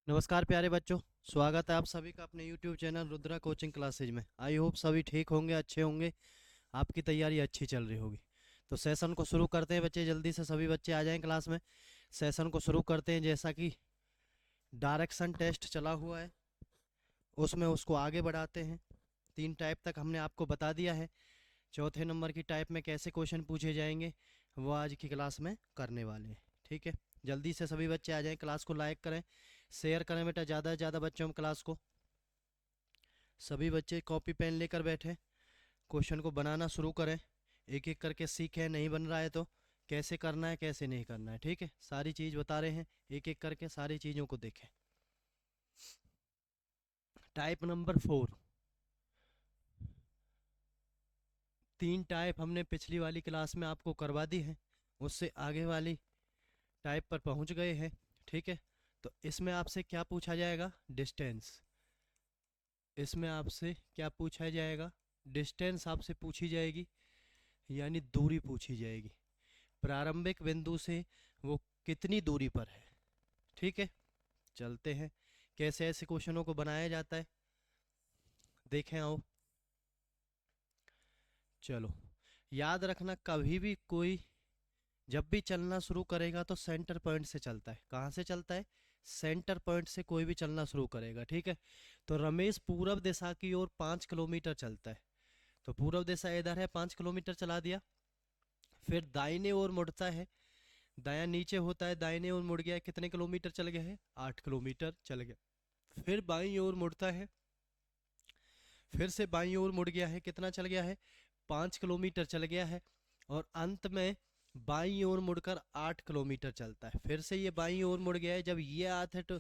नमस्कार प्यारे बच्चों। स्वागत है आप सभी का अपने YouTube channel Rudra coaching classes में। आई होप सभी ठीक होंगे, अच्छे होंगे, आपकी तैयारी अच्छी चल रही होगी। तो सेशन को शुरू करते हैं बच्चे, जल्दी से सभी बच्चे आ जाएं क्लास में। सेशन को शुरू करते हैं। जैसा कि डायरेक्शन टेस्ट चला हुआ है उसमें उसको आगे बढ़ाते हैं। 3 टाइप तक हमने आपको बता दिया है। चौथे नंबर की टाइप में कैसे क्वेश्चन पूछे जाएंगे वो आज की क्लास में करने वाले हैं। ठीक है, जल्दी से सभी बच्चे आ जाएं। क्लास को लाइक करें, शेयर करें बेटा ज़्यादा से ज़्यादा बच्चों में क्लास को। सभी बच्चे कॉपी पेन लेकर बैठे, क्वेश्चन को बनाना शुरू करें। एक एक करके सीखें, नहीं बन रहा है तो कैसे करना है कैसे नहीं करना है। ठीक है, सारी चीज़ बता रहे हैं, एक एक करके सारी चीज़ों को देखें। Type number 4। 3 टाइप हमने पिछली वाली क्लास में आपको करवा दी है, उससे आगे वाली टाइप पर पहुंच गए हैं। ठीक है, तो इसमें आपसे क्या पूछा जाएगा? डिस्टेंस। इसमें आपसे क्या पूछा जाएगा? डिस्टेंस आपसे पूछी जाएगी, यानी दूरी पूछी जाएगी। प्रारंभिक बिंदु से वो कितनी दूरी पर है। ठीक है, चलते हैं कैसे ऐसे क्वेश्चनों को बनाया जाता है, देखें आओ। चलो, याद रखना कभी भी कोई जब भी चलना शुरू करेगा तो सेंटर पॉइंट से चलता है। कहाँ से चलता है? सेंटर पॉइंट से कोई भी चलना शुरू करेगा। ठीक है, तो रमेश पूर्व दिशा की ओर 5 किलोमीटर चलता है, तो पूर्व दिशा इधर है, 5 किलोमीटर चला दिया। फिर दाहिने ओर मुड़ता है, दायां नीचे होता है, दाहिने ओर मुड़ गया है, कितने किलोमीटर चल गया है? 8 किलोमीटर चल गया। फिर बाईं ओर मुड़ता है, फिर से बाईं ओर मुड़ गया है, कितना चल गया है? 5 किलोमीटर चल गया है। और अंत में बाईं ओर मुड़कर 8 किलोमीटर चलता है। फिर से ये बाईं ओर मुड़ गया है, जब ये 8 है तो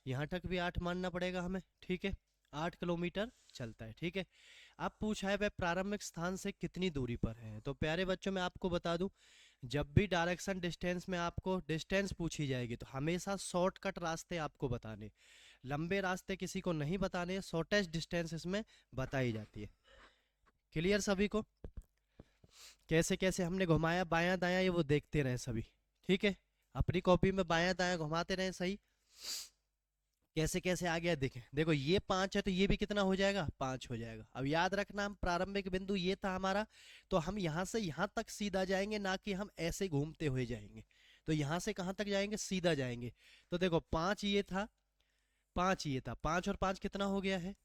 यहाँ तक भी 8 मानना पड़ेगा हमें। ठीक है, 8 किलोमीटर चलता है। ठीक है, अब पूछा है वह प्रारंभिक स्थान से कितनी दूरी पर है। तो प्यारे बच्चों मैं आपको बता दूं, जब भी डायरेक्शन डिस्टेंस में आपको डिस्टेंस पूछी जाएगी तो हमेशा शॉर्टकट रास्ते आपको बताने, लंबे रास्ते किसी को नहीं बताने, शॉर्टेस्ट डिस्टेंस इसमें बताई जाती है। क्लियर सभी को? कैसे कैसे हमने घुमाया बायां दायां ये वो देखते रहे सभी। ठीक है, अपनी कॉपी में बायां दायां घुमाते रहे सही। कैसे कैसे आ गया देखें, देखो ये 5 है तो ये भी कितना हो जाएगा? 5 हो जाएगा। अब याद रखना हम प्रारंभिक बिंदु ये था हमारा, तो हम यहाँ से यहाँ तक सीधा जाएंगे, ना कि हम ऐसे घूमते हुए जाएंगे। तो यहाँ से कहाँ तक जाएंगे? सीधा जाएंगे। तो देखो 5 ये था, 5 ये था, 5 और 5 कितना हो गया है?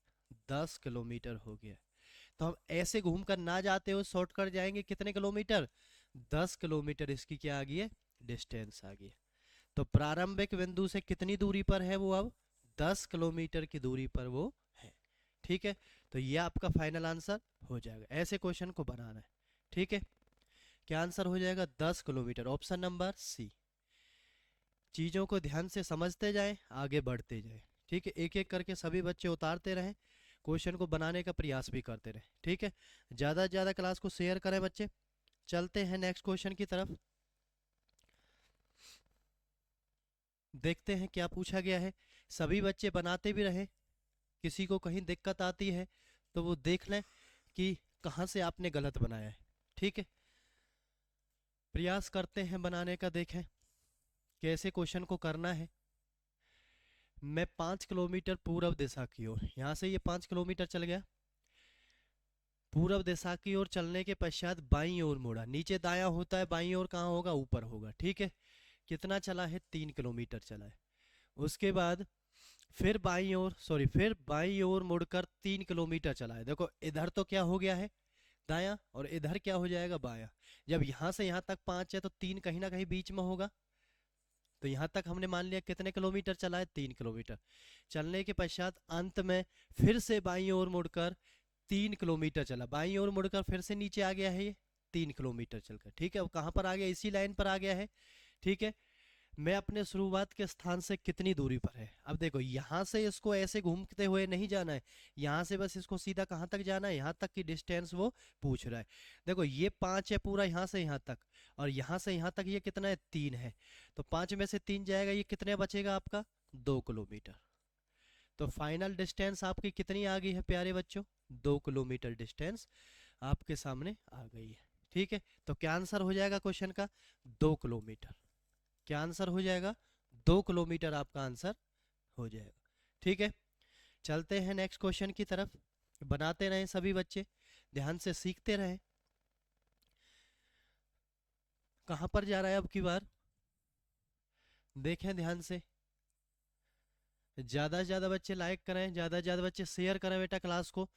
10 किलोमीटर हो गया। तो हम ऐसे घूमकर ना जाते हुए शॉर्टकट जाएंगे, कितने किलोमीटर? 10 किलोमीटर। इसकी क्या आ गई है? डिस्टेंस आ गई है। तो प्रारंभिक बिंदु से कितनी दूरी पर है वो? अब 10 किलोमीटर की दूरी पर वो है। ठीक है, तो ये आपका फाइनल आंसर हो जाएगा। ऐसे क्वेश्चन को बनाना है। ठीक है, क्या आंसर हो जाएगा? 10 किलोमीटर, ऑप्शन नंबर सी। चीज़ों को ध्यान से समझते जाएं, आगे बढ़ते जाएं। ठीक है, एक एक करके सभी बच्चे उतारते रहें, क्वेश्चन को बनाने का प्रयास भी करते रहें। ठीक है, ज़्यादा से ज़्यादा क्लास को शेयर करें बच्चे। चलते हैं नेक्स्ट क्वेश्चन की तरफ, देखते हैं क्या पूछा गया है। सभी बच्चे बनाते भी रहे, किसी को कहीं दिक्कत आती है तो वो देख लें कि कहाँ से आपने गलत बनाया है। ठीक है, प्रयास करते हैं बनाने का, देखें कैसे क्वेश्चन को करना है। मैं 5 किलोमीटर पूर्व दिशा की ओर, यहाँ से ये 5 किलोमीटर चल गया, पूर्व दिशा की ओर चलने के पश्चात बाईं ओर मुड़ा। नीचे दायां होता है, बाईं ओर कहाँ होगा? ऊपर होगा। ठीक है, कितना चला है? 3 किलोमीटर चला है। उसके बाद फिर बाईं ओर, सॉरी, फिर बाईं ओर मुड़कर 3 किलोमीटर चला है। देखो इधर तो क्या हो गया है? दायां, और इधर क्या हो जाएगा? बायां। जब यहाँ से यहाँ तक 5 है तो 3 कहीं ना कहीं बीच में होगा। तो यहाँ तक हमने मान लिया कितने किलोमीटर चला है? 3 किलोमीटर। चलने के पश्चात अंत में फिर से बाईं ओर मुड़कर 3 किलोमीटर चला, बाईं ओर मुड़कर फिर से नीचे आ गया है ये 3 किलोमीटर चलकर। ठीक है, अब कहाँ पर आ गया? इसी लाइन पर आ गया है। ठीक है, मैं अपने शुरुआत के स्थान से कितनी दूरी पर है। अब देखो यहाँ से इसको ऐसे घूमते हुए नहीं जाना है, यहाँ से बस इसको सीधा कहाँ तक जाना है? यहाँ तक की डिस्टेंस वो पूछ रहा है। देखो ये 5 है पूरा यहाँ से यहाँ तक, और यहाँ से यहाँ तक ये कितना है? 3 है। तो 5 में से 3 जाएगा, ये कितने बचेगा आपका? 2 किलोमीटर। तो फाइनल डिस्टेंस आपकी कितनी आ गई है प्यारे बच्चों? 2 किलोमीटर डिस्टेंस आपके सामने आ गई है। ठीक है, तो क्या आंसर हो जाएगा क्वेश्चन का? 2 किलोमीटर। क्या आंसर हो जाएगा? 2 किलोमीटर आपका आंसर हो जाएगा। ठीक है, चलते हैं नेक्स्ट क्वेश्चन की तरफ। बनाते रहें सभी बच्चे, ध्यान से सीखते रहें। कहाँ पर जा रहा है अब की बार, देखें ध्यान से। ज़्यादा से ज़्यादा बच्चे लाइक करें, ज़्यादा से ज़्यादा बच्चे शेयर करें बेटा क्लास को,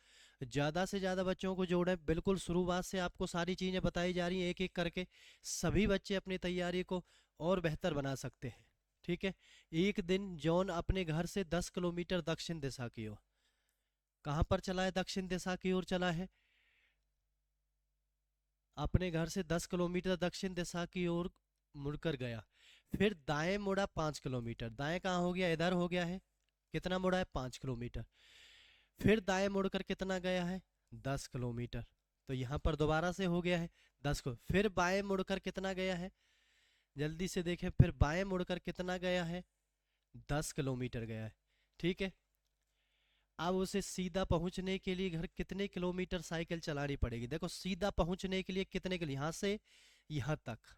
ज़्यादा से ज़्यादा बच्चों को जोड़ें। बिल्कुल शुरुआत से आपको सारी चीज़ें बताई जा रही हैं एक एक करके, सभी बच्चे अपनी तैयारी को और बेहतर बना सकते हैं। ठीक है, एक दिन जॉन अपने घर से 10 किलोमीटर दक्षिण दिशा की ओर, कहाँ पर चला है, दक्षिण दिशा की ओर चला है। अपने घर से 10 किलोमीटर दक्षिण दिशा की ओर मुड़कर गया, फिर दाएं मुड़ा 5 किलोमीटर। दाएं कहाँ हो गया, इधर हो गया है। कितना मुड़ा है, 5 किलोमीटर। फिर दाएं मुड़कर कितना गया है, 10 किलोमीटर। तो यहाँ पर दोबारा से हो गया है 10 को। फिर बाएं मुड़कर कितना गया है, जल्दी से देखें, फिर बाएं मुड़कर कितना गया है, 10 किलोमीटर गया है। ठीक है, अब उसे सीधा पहुंचने के लिए घर कितने किलोमीटर साइकिल चलानी पड़ेगी। देखो सीधा पहुंचने के लिए कितने के लिए, यहाँ से यहाँ तक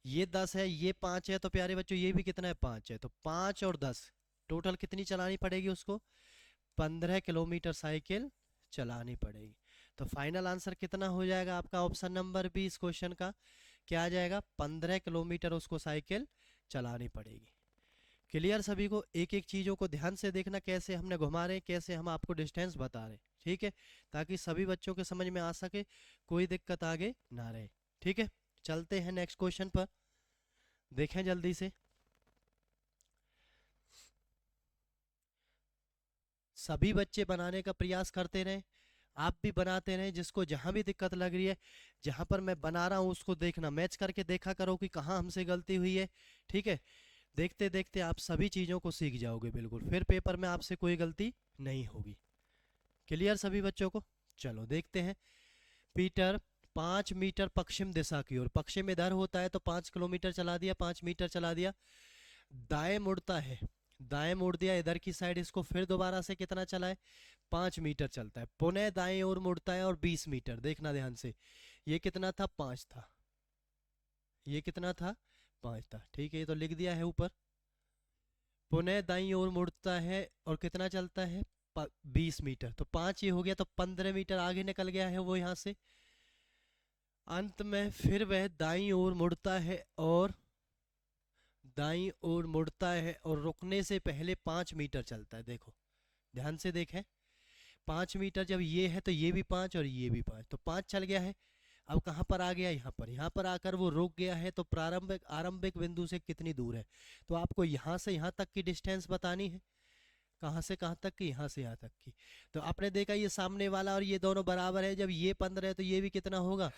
ये 10 है, ये 5 है, तो प्यारे बच्चों ये भी कितना है, 5 है। तो 5 और 10 टोटल कितनी चलानी पड़ेगी उसको, 15 किलोमीटर साइकिल चलानी पड़ेगी। तो फाइनल आंसर कितना हो जाएगा आपका, ऑप्शन नंबर बी इस क्वेश्चन का क्या आ जाएगा, 15 किलोमीटर उसको साइकिल चलानी पड़ेगी। क्लियर सभी को, एक एक चीज़ों को ध्यान से देखना, कैसे हमने घुमा रहे, कैसे हम आपको डिस्टेंस बता रहे। ठीक है, ताकि सभी बच्चों के समझ में आ सके, कोई दिक्कत आगे ना रहे। ठीक है, चलते हैं नेक्स्ट क्वेश्चन पर, देखें जल्दी से। सभी बच्चे बनाने का प्रयास करते रहें, आप भी बनाते रहें। जिसको जहां भी दिक्कत लग रही है, जहां पर मैं बना रहा हूं उसको देखना, मैच करके देखा करो कि कहाँ हमसे गलती हुई है। ठीक है, देखते देखते आप सभी चीज़ों को सीख जाओगे बिल्कुल, फिर पेपर में आपसे कोई गलती नहीं होगी। क्लियर सभी बच्चों को, चलो देखते हैं। पीटर 5 मीटर पश्चिम दिशा की ओर, पश्चिम इधर होता है तो 5 किलोमीटर चला दिया, 5 मीटर चला दिया। दाएं मुड़ता है, दाएं मुड़ दिया इधर की साइड, इसको फिर दोबारा से कितना चलाए, 5 मीटर चलता है। पुनः दाएं ओर मुड़ता है और 20 मीटर, देखना ध्यान से, ये कितना था, 5 था, ये कितना था, 5 था। ठीक है, ये तो लिख दिया है ऊपर। पुनः दाईं ओर मुड़ता है और कितना चलता है, 20 मीटर। तो 5 ये हो गया, तो 15 मीटर आगे निकल गया है वो यहाँ से। अंत में फिर वह दाईं ओर मुड़ता है और दाईं ओर मुड़ता है और रुकने से पहले 5 मीटर चलता है। देखो ध्यान से देखें, 5 मीटर जब ये है तो ये भी 5 और ये भी 5, तो 5 चल गया है। अब कहाँ पर आ गया, यहाँ पर, यहाँ पर आकर वो रुक गया है। तो प्रारंभिक आरंभिक बिंदु से कितनी दूर है, तो आपको यहाँ से यहाँ तक की डिस्टेंस बतानी है। कहाँ से कहाँ तक की, यहाँ से यहाँ तक की। तो आपने देखा ये सामने वाला और ये दोनों बराबर है, जब ये 15 है तो ये भी कितना होगा,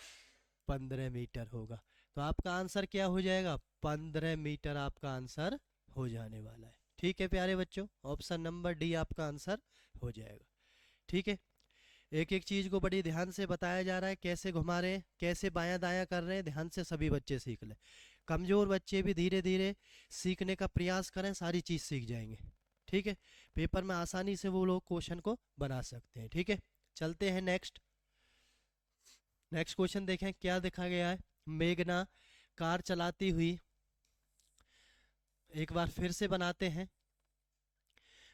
15 मीटर होगा। तो आपका आंसर क्या हो जाएगा, 15 मीटर आपका आंसर हो जाने वाला है। ठीक है प्यारे बच्चों, ऑप्शन नंबर डी आपका आंसर हो जाएगा। ठीक है, एक एक चीज को बड़ी ध्यान से बताया जा रहा है, कैसे घुमा रहे हैं, कैसे बायां दायां कर रहे हैं, ध्यान से सभी बच्चे सीख लें। कमजोर बच्चे भी धीरे धीरे सीखने का प्रयास करें, सारी चीज सीख जाएंगे। ठीक है, पेपर में आसानी से वो लोग क्वेश्चन को बना सकते हैं। ठीक है, चलते हैं नेक्स्ट। नेक्स्ट क्वेश्चन देखें क्या देखा गया है। मेघना कार चलाती हुई, एक बार फिर से बनाते हैं।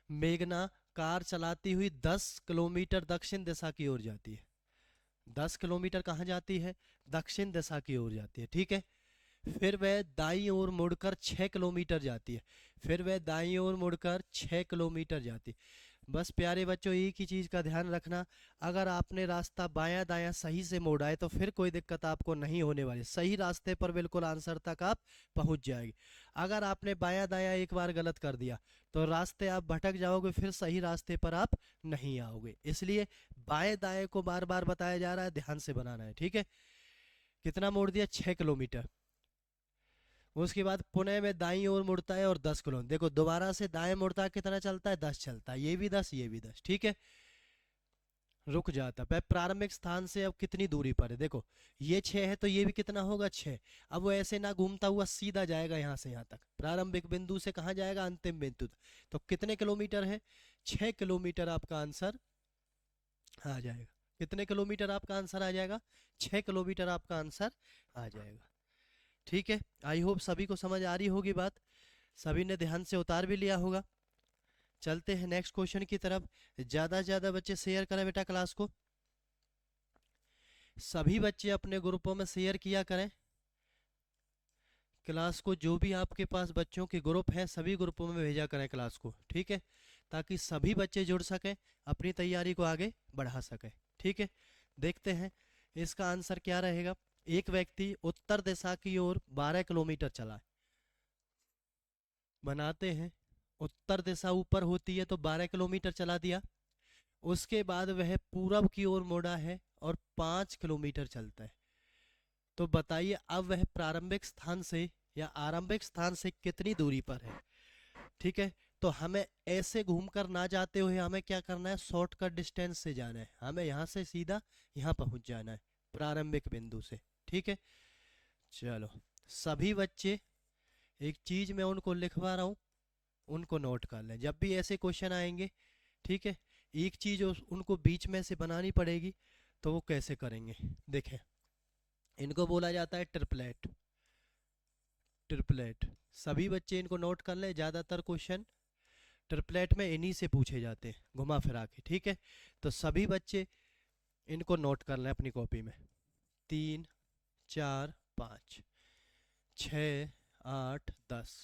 मेघना कार चलाती हुई 10 किलोमीटर दक्षिण दिशा की ओर जाती है। 10 किलोमीटर कहाँ जाती है, दक्षिण दिशा की ओर जाती है। ठीक है, फिर वह दाईं ओर मुड़कर 6 किलोमीटर जाती है। फिर वह दाईं ओर मुड़कर 6 किलोमीटर जाती है। बस प्यारे बच्चों एक ही चीज़ का ध्यान रखना, अगर आपने रास्ता बायां दायां सही से मोड़ा है तो फिर कोई दिक्कत आपको नहीं होने वाली, सही रास्ते पर बिल्कुल आंसर तक आप पहुंच जाएंगे। अगर आपने बायां दायां एक बार गलत कर दिया तो रास्ते आप भटक जाओगे, फिर सही रास्ते पर आप नहीं आओगे। इसलिए बाएं दाएं को बार बार बताया जा रहा है, ध्यान से बनाना है। ठीक है, कितना मोड़ दिया, 6 किलोमीटर। उसके बाद पुणे में दाईं ओर मुड़ता है और 10 किलोमीटर। देखो दोबारा से दाएं मुड़ता है, कितना चलता है, 10 चलता है, ये भी 10 ये भी 10। ठीक है, रुक जाता है प्रारंभिक स्थान से। अब कितनी दूरी पर है, देखो ये 6 है तो ये भी कितना होगा, 6। अब वो ऐसे ना घूमता हुआ सीधा जाएगा यहाँ से यहाँ तक, प्रारंभिक बिंदु से कहाँ जाएगा, अंतिम बिंदु तक। तो कितने किलोमीटर है, 6 किलोमीटर आपका आंसर आ जाएगा। कितने किलोमीटर आपका आंसर आ जाएगा, 6 किलोमीटर आपका आंसर आ जाएगा। ठीक है, आई होप सभी को समझ आ रही होगी बात, सभी ने ध्यान से उतार भी लिया होगा। चलते हैं नेक्स्ट क्वेश्चन की तरफ। ज़्यादा से ज़्यादा बच्चे शेयर करें बेटा क्लास को, सभी बच्चे अपने ग्रुपों में शेयर किया करें क्लास को। जो भी आपके पास बच्चों के ग्रुप हैं सभी ग्रुपों में भेजा करें क्लास को, ठीक है, ताकि सभी बच्चे जुड़ सकें, अपनी तैयारी को आगे बढ़ा सकें, ठीक है। देखते हैं इसका आंसर क्या रहेगा। एक व्यक्ति उत्तर दिशा की ओर 12 किलोमीटर चला। बनाते हैं, उत्तर दिशा ऊपर होती है तो 12 किलोमीटर चला दिया। उसके बाद वह पूरब की ओर मुड़ा है और 5 किलोमीटर चलता है। तो बताइए अब वह प्रारंभिक स्थान से या आरंभिक स्थान से कितनी दूरी पर है, ठीक है। तो हमें ऐसे घूमकर ना जाते हुए हमें क्या करना है, शॉर्टकट डिस्टेंस से जाना है। हमें यहाँ से सीधा यहाँ पहुँच जाना है प्रारंभिक बिंदु से, ठीक है। चलो सभी बच्चे, एक चीज मैं उनको लिखवा रहा हूँ, उनको नोट कर लें जब भी ऐसे क्वेश्चन आएंगे, ठीक है। एक चीज उनको बीच में से बनानी पड़ेगी, तो वो कैसे करेंगे देखें। इनको बोला जाता है ट्रिपलेट। ट्रिपलेट सभी बच्चे इनको नोट कर लें, ज़्यादातर क्वेश्चन ट्रिपलेट में इन्हीं से पूछे जाते हैं घुमा फिरा के, ठीक है। तो सभी बच्चे इनको नोट कर लें अपनी कॉपी में। 3 4 5 6 8 10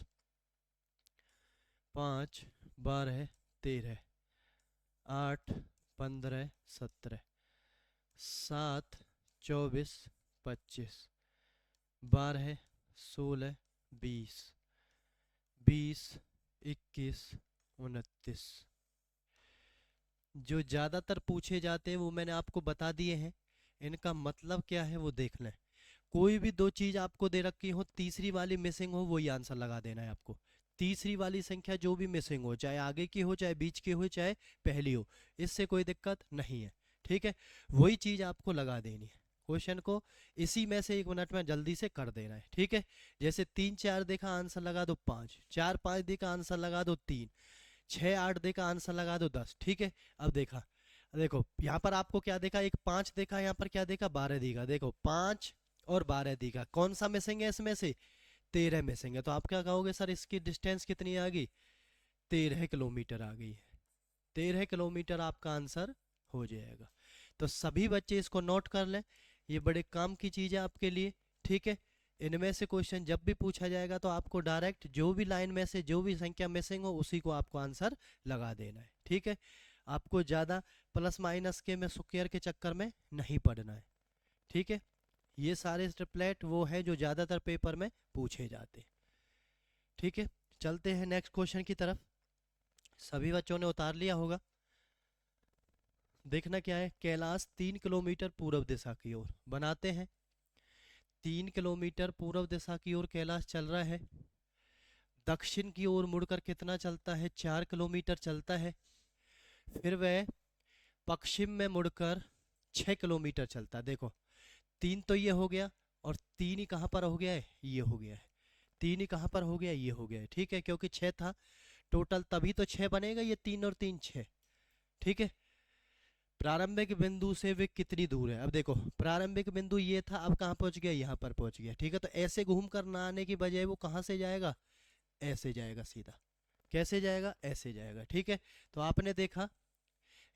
5 12 13 8 15 17 7 24 25 12 16 20 20 21 29। जो ज़्यादातर पूछे जाते हैं वो मैंने आपको बता दिए हैं, इनका मतलब क्या है वो देख लें। कोई भी दो चीज़ आपको दे रखी हो, तीसरी वाली मिसिंग हो, वही आंसर लगा देना है आपको। तीसरी वाली संख्या जो भी मिसिंग हो, चाहे आगे की हो, चाहे बीच की हो, चाहे पहली हो, इससे कोई दिक्कत नहीं है, ठीक है। वही चीज़ आपको लगा देनी है। क्वेश्चन को इसी में से 1 मिनट में जल्दी से कर देना है, ठीक है। जैसे 3 4 देखा आंसर लगा दो 5, 4 5 देखा आंसर लगा दो 3, 6 8 देखा आंसर लगा दो 10, ठीक है। अब देखा, देखो यहाँ पर आपको क्या देखा, एक 5 देखा, यहाँ पर क्या देखा 12 देखा। देखो 5 और 12 देखा, कौन सा मिसिंग है इसमें से, 13 मिसिंग है। तो आप क्या कहोगे सर इसकी डिस्टेंस कितनी आ गई, 13 किलोमीटर आ गई है। 13 किलोमीटर आपका आंसर हो जाएगा। तो सभी बच्चे इसको नोट कर लें, ये बड़े काम की चीज़ है आपके लिए, ठीक है। इनमें से क्वेश्चन जब भी पूछा जाएगा तो आपको डायरेक्ट जो भी लाइन में से जो भी संख्या मिसिंग हो उसी को आपको आंसर लगा देना है, ठीक है। आपको ज़्यादा प्लस माइनस के में स्क्वायर के चक्कर में नहीं पड़ना है, ठीक है। ये सारे ट्रिपलेट वो है जो ज़्यादातर पेपर में पूछे जाते हैं, ठीक है। चलते हैं नेक्स्ट क्वेश्चन की तरफ। सभी बच्चों ने उतार लिया होगा। देखना क्या है, कैलाश 3 किलोमीटर पूर्व दिशा की ओर। बनाते हैं, 3 किलोमीटर पूर्व दिशा की ओर कैलाश चल रहा है। दक्षिण की ओर मुड़कर कितना चलता है, 4 किलोमीटर चलता है। फिर वह पश्चिम में मुड़कर 6 किलोमीटर चलता है। देखो 3 तो ये हो गया, और 3 ही कहाँ पर हो गया है, ये हो गया है। 3 ही कहाँ पर हो गया, ये हो गया है, ठीक है, क्योंकि 6 था टोटल, तभी तो 6 बनेगा। ये 3 और 3 6, ठीक है। प्रारंभिक बिंदु से वे कितनी दूर है, अब देखो प्रारंभिक बिंदु ये था, अब कहाँ पहुंच गया, यहाँ पर पहुंच गया, ठीक है। तो ऐसे घूम कर ना आने की बजाय वो कहाँ से जाएगा, ऐसे जाएगा सीधा। कैसे जाएगा, ऐसे जाएगा, ठीक है। तो आपने देखा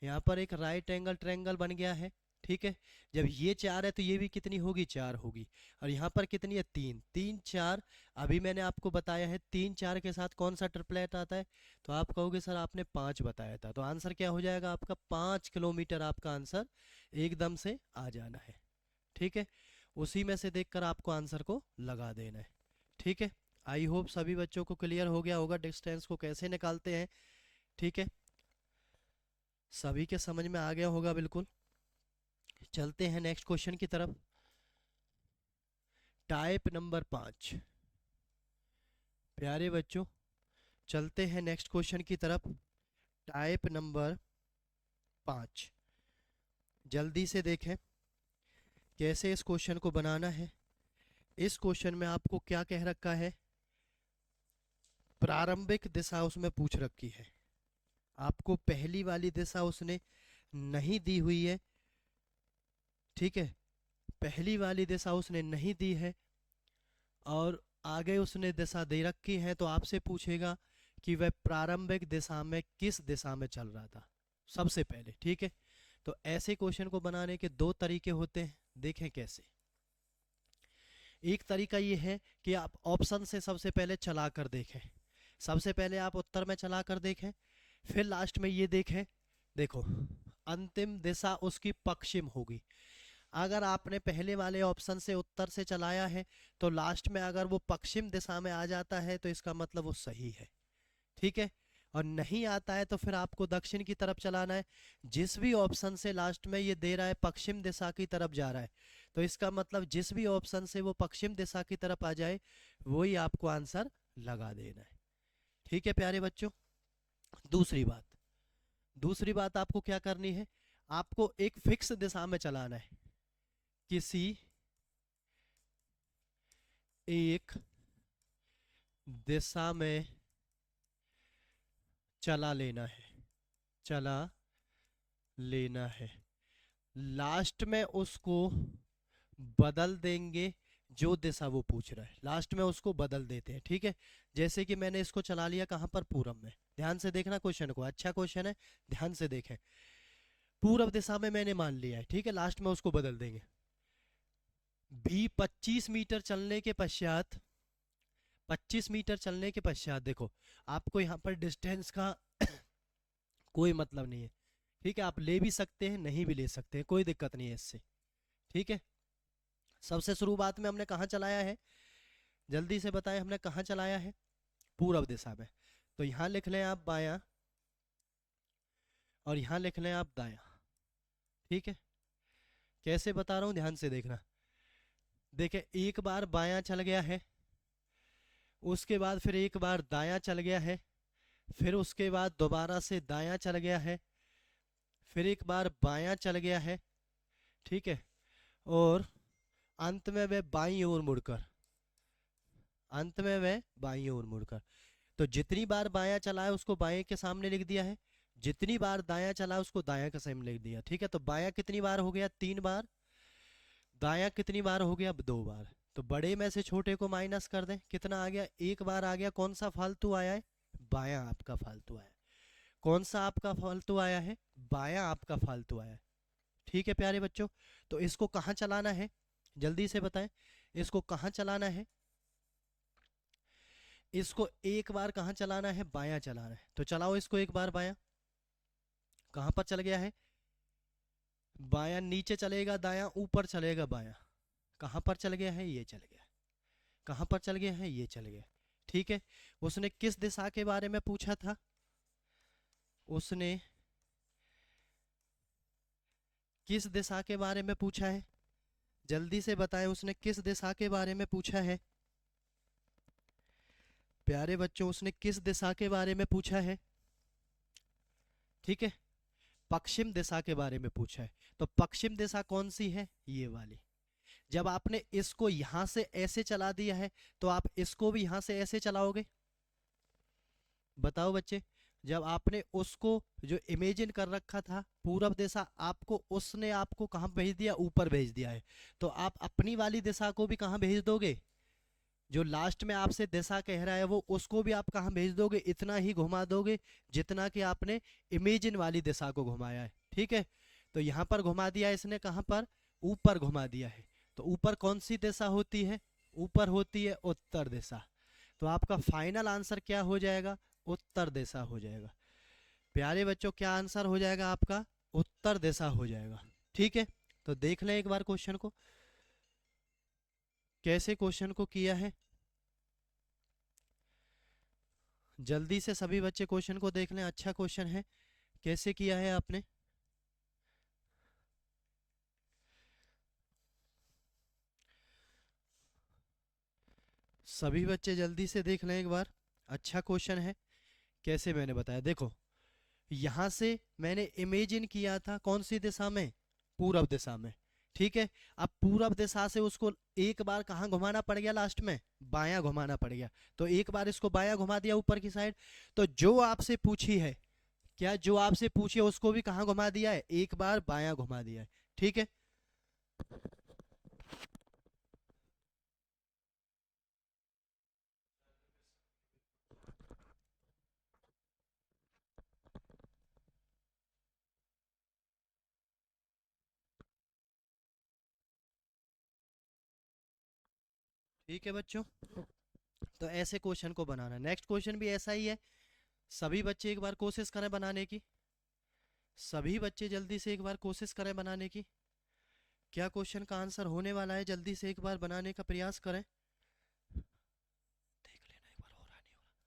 यहाँ पर एक राइट एंगल ट्रायंगल बन गया है, ठीक है। जब ये 4 है तो ये भी कितनी होगी, 4 होगी। और यहाँ पर कितनी है, 3 3 4। अभी मैंने आपको बताया है 3 4 के साथ कौन सा ट्रिपलेट आता है, तो आप कहोगे सर आपने 5 बताया था। तो आंसर क्या हो जाएगा आपका, 5 किलोमीटर आपका आंसर एकदम से आ जाना है, ठीक है। उसी में से देखकर आपको आंसर को लगा देना है, ठीक है। आई होप सभी बच्चों को क्लियर हो गया होगा डिस्टेंस को कैसे निकालते हैं, ठीक है। सभी के समझ में आ गया होगा बिल्कुल। चलते हैं नेक्स्ट क्वेश्चन की तरफ। Type number 5। प्यारे बच्चों चलते हैं नेक्स्ट क्वेश्चन की तरफ। टाइप नंबर 5, जल्दी से देखें कैसे इस क्वेश्चन को बनाना है। इस क्वेश्चन में आपको क्या कह रखा है, प्रारंभिक दिशा उसमें पूछ रखी है। आपको पहली वाली दिशा उसने नहीं दी हुई है, ठीक है। पहली वाली दिशा उसने नहीं दी है और आगे उसने दिशा दे रखी है। तो आपसे पूछेगा कि वह प्रारंभिक दिशा में किस दिशा में चल रहा था सबसे पहले। ठीक है, तो ऐसे क्वेश्चन को बनाने के दो तरीके होते हैं, देखें कैसे। एक तरीका ये है कि आप ऑप्शन से सबसे पहले चला कर देखें, सबसे पहले आप उत्तर में चला कर देखें, फिर लास्ट में ये देखें, देखो अंतिम दिशा उसकी पश्चिम होगी। अगर आपने पहले वाले ऑप्शन से उत्तर से चलाया है तो लास्ट में अगर वो पश्चिम दिशा में आ जाता है तो इसका मतलब वो सही है। ठीक है, और नहीं आता है तो फिर आपको दक्षिण की तरफ चलाना है। जिस भी ऑप्शन से लास्ट में ये दे रहा है पश्चिम दिशा की तरफ जा रहा है, तो इसका मतलब जिस भी ऑप्शन से वो पश्चिम दिशा की तरफ आ जाए वही आपको आंसर लगा देना है। ठीक है प्यारे बच्चों, दूसरी बात आपको क्या करनी है, आपको एक फिक्स दिशा में चलाना है, किसी एक दिशा में चला लेना है, चला लेना है। लास्ट में उसको बदल देंगे, जो दिशा वो पूछ रहा है लास्ट में उसको बदल देते हैं। ठीक है, जैसे कि मैंने इसको चला लिया कहां पर, पूरब में। ध्यान से देखना क्वेश्चन को, अच्छा क्वेश्चन है, ध्यान से देखें। पूरब दिशा में मैंने मान लिया है, ठीक है, लास्ट में उसको बदल देंगे। भी 25 मीटर चलने के पश्चात 25 मीटर चलने के पश्चात देखो आपको यहाँ पर डिस्टेंस का कोई मतलब नहीं है। ठीक है, आप ले भी सकते हैं नहीं भी ले सकते हैं, कोई दिक्कत नहीं है इससे। ठीक है, सबसे शुरुआत में हमने कहाँ चलाया है, जल्दी से बताएं, हमने कहाँ चलाया है, पूरब दिशा में। तो यहाँ लिख लें आप बायां और यहाँ लिख लें आप दायां। ठीक है, कैसे बता रहा हूँ ध्यान से देखना। देखें एक बार बायां चल गया है, उसके बाद फिर एक बार दायां चल गया है, फिर उसके बाद दोबारा से दायां चल गया है, फिर एक बार बायां चल गया है। ठीक है, और अंत में वह बाईं ओर मुड़कर, अंत में वह बाईं ओर मुड़कर, तो जितनी बार बायां चला है उसको बाएं के सामने लिख दिया है, जितनी बार दायां चला है उसको दायां के सामने लिख दिया। ठीक है, तो बायां कितनी बार हो गया, 3 बार, दायां कितनी बार हो गया, 2 बार। तो बड़े में से छोटे को माइनस कर दें, कितना आ गया, 1 बार आ गया। कौन सा फालतू आया है, बायां आपका फालतू आया है। कौन सा आपका फालतू आया है, बायां आपका फालतू आया है। ठीक है प्यारे बच्चों, तो इसको कहाँ चलाना है, जल्दी से बताएं, इसको कहाँ चलाना है, इसको एक बार कहाँ चलाना है, बायां चलाना है। तो चलाओ इसको एक बार बायां, कहाँ पर चल गया है, बायां नीचे चलेगा, दायां ऊपर चलेगा, बायां कहाँ पर चल गया है, ये चल गया, कहाँ पर चल गया है, ये चल गया। ठीक है, उसने किस दिशा के बारे में पूछा था, उसने किस दिशा के बारे में पूछा है, जल्दी से बताएं, उसने किस दिशा के बारे में पूछा है प्यारे बच्चों, उसने किस दिशा के बारे में पूछा है। ठीक है, पश्चिम दिशा के बारे में पूछा है। तो पश्चिम दिशा कौन सी है, ये वाली। जब आपने इसको यहां से ऐसे चला दिया है तो आप इसको भी यहां से ऐसे चलाओगे, बताओ बच्चे। जब आपने उसको जो इमेजिन कर रखा था पूरब दिशा, आपको उसने आपको कहां भेज दिया, ऊपर भेज दिया है, तो आप अपनी वाली दिशा को भी कहां भेज दोगे, जो लास्ट में आपसे दिशा कह रहा है वो उसको भी आप कहां भेज दोगे, इतना ही घुमा दोगे जितना कि आपने इमेजिन वाली दिशा को घुमाया है। ठीक है, तो यहाँ पर घुमा दिया इसने, कहां पर, ऊपर घुमा दिया है। तो ऊपर कौन सी दिशा होती है, ऊपर होती है उत्तर दिशा। तो आपका फाइनल आंसर क्या हो जाएगा, उत्तर दिशा हो जाएगा। प्यारे बच्चों क्या आंसर हो जाएगा आपका, उत्तर दिशा हो जाएगा। ठीक है, तो देख लें एक बार क्वेश्चन को, कैसे क्वेश्चन को किया है। जल्दी से सभी बच्चे क्वेश्चन को देख लें, अच्छा क्वेश्चन है, कैसे किया है आपने। सभी बच्चे जल्दी से देख लें एक बार, अच्छा क्वेश्चन है, कैसे मैंने बताया। देखो यहां से मैंने इमेजिन किया था कौन सी दिशा में, पूरब दिशा में। ठीक है, अब पूरब दिशा से उसको एक बार कहाँ घुमाना पड़ गया, लास्ट में बायां घुमाना पड़ गया। तो एक बार इसको बायां घुमा दिया ऊपर की साइड। तो जो आपसे पूछी है, क्या जो आपसे पूछी है उसको भी कहाँ घुमा दिया है, एक बार बायां घुमा दिया है। ठीक है, ठीक है बच्चों, तो ऐसे क्वेश्चन को बनाना। नेक्स्ट क्वेश्चन भी ऐसा ही है, सभी बच्चे एक बार कोशिश करें बनाने की, सभी बच्चे जल्दी से एक बार कोशिश करें बनाने की। क्या क्वेश्चन का आंसर होने वाला है, जल्दी से एक बार बनाने का प्रयास करें, देख लेना एक बार हो रहा नहीं हो रहा।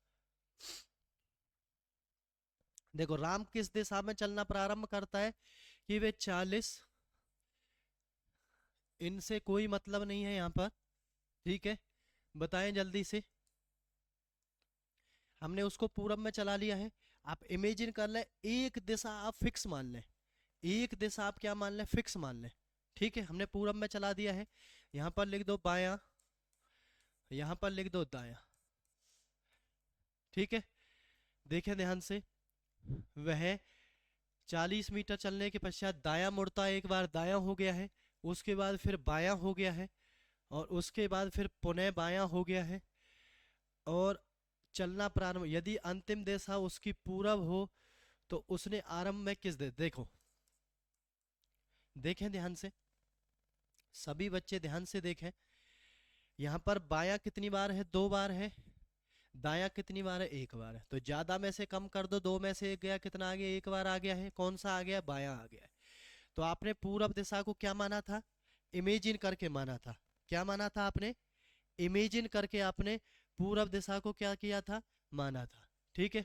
देखो, राम किस दिशा में चलना प्रारंभ करता है कि वे 40, इनसे कोई मतलब नहीं है यहाँ पर, ठीक है, बताएं जल्दी से। हमने उसको पूरब में चला लिया है। आप इमेजिन कर लें, एक दिशा आप फिक्स मान लें, एक दिशा आप क्या मान लें, फिक्स मान लें, ठीक है। हमने पूरब में चला दिया है, यहाँ पर लिख दो बायां, यहाँ पर लिख दो दायां, ठीक है। देखें ध्यान से, वह 40 मीटर चलने के पश्चात दायां मुड़ता है, एक बार दायां हो गया है, उसके बाद फिर बायां हो गया है, और उसके बाद फिर पुनः बायां हो गया है, और चलना प्रारंभ, यदि अंतिम दिशा उसकी पूरब हो तो उसने आरंभ में किस देखो, देखें ध्यान से, सभी बच्चे ध्यान से देखें, यहाँ पर बायां कितनी बार है, 2 बार है, दायां कितनी बार है, 1 बार है। तो ज्यादा में से कम कर दो, 2 में से 1 गया, कितना आ गया, 1 बार आ गया है, कौन सा आ गया, बायां आ गया है। तो आपने पूरब दिशा को क्या माना था, इमेजिन करके माना था, क्या माना था आपने, इमेजिन करके आपने पूरब दिशा को क्या किया था, माना था, ठीक है।